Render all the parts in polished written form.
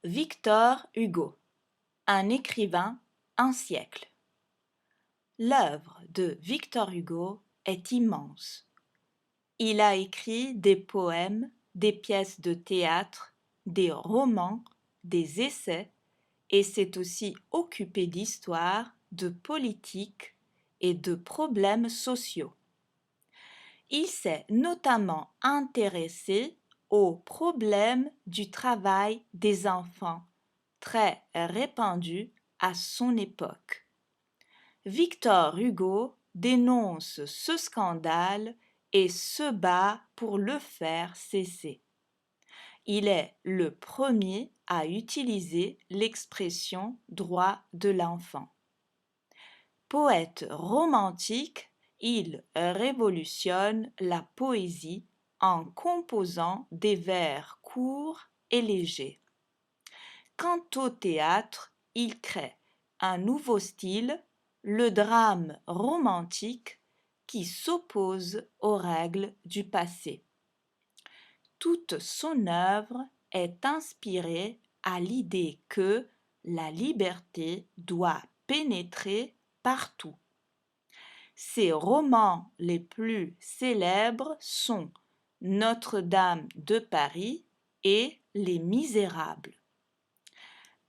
Victor Hugo, un écrivain, un siècle. L'œuvre de Victor Hugo est immense. Il a écrit des poèmes, des pièces de théâtre, des romans, des essais et s'est aussi occupé d'histoire, de politique et de problèmes sociaux. Il s'est notamment intéressé aux problèmes du travail des enfants, très répandu à son époque. Victor Hugo dénonce ce scandale et se bat pour le faire cesser. Il est le premier à utiliser l'expression droit de l'enfant. Poète romantique, il révolutionne la poésie en composant des vers courts et légers. Quant au théâtre, il crée un nouveau style, le drame romantique, qui s'oppose aux règles du passé. Toute son œuvre est inspirée à l'idée que la liberté doit pénétrer partout. Ses romans les plus célèbres sont Notre-Dame de Paris et Les Misérables.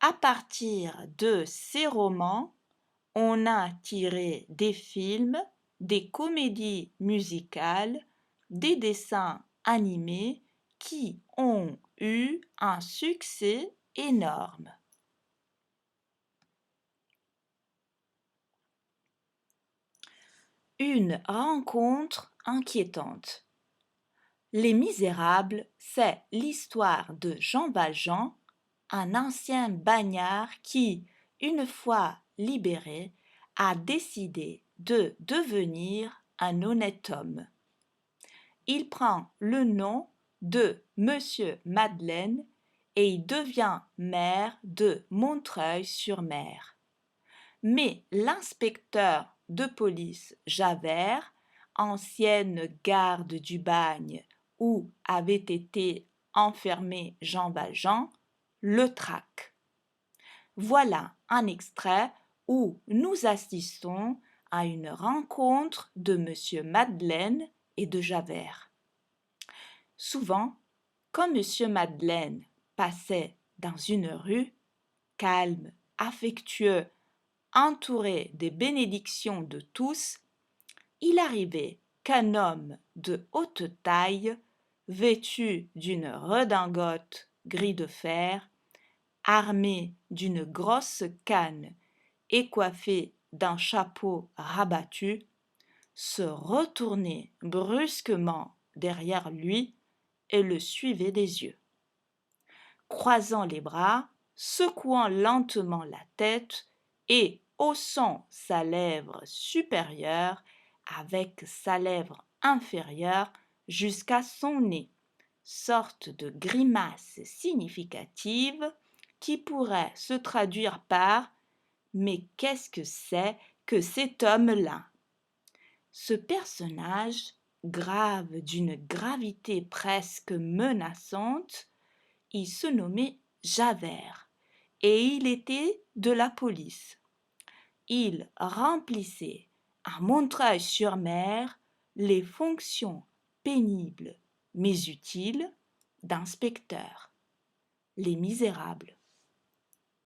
À partir de ces romans, on a tiré des films, des comédies musicales, des dessins animés qui ont eu un succès énorme. Une rencontre inquiétante. Les Misérables, c'est l'histoire de Jean Valjean, un ancien bagnard qui, une fois libéré, a décidé de devenir un honnête homme. Il prend le nom de Monsieur Madeleine et il devient maire de Montreuil-sur-Mer. Mais l'inspecteur de police Javert, ancienne garde du bagne où avait été enfermé Jean Valjean, le traque. Voilà un extrait où nous assistons à une rencontre de Monsieur Madeleine et de Javert. Souvent, quand Monsieur Madeleine passait dans une rue, calme, affectueux, entouré des bénédictions de tous, il arrivait qu'un homme de haute taille, vêtu d'une redingote gris de fer, armé d'une grosse canne et coiffé d'un chapeau rabattu, se retournait brusquement derrière lui et le suivait des yeux. Croisant les bras, secouant lentement la tête et haussant sa lèvre supérieure avec sa lèvre inférieure jusqu'à son nez, sorte de grimace significative qui pourrait se traduire par « Mais qu'est-ce que c'est que cet homme-là » Ce personnage, grave d'une gravité presque menaçante, il se nommait Javert et il était de la police. Il remplissait à Montreuil-sur-Mer les fonctions pénibles mais utiles d'inspecteur. Les Misérables.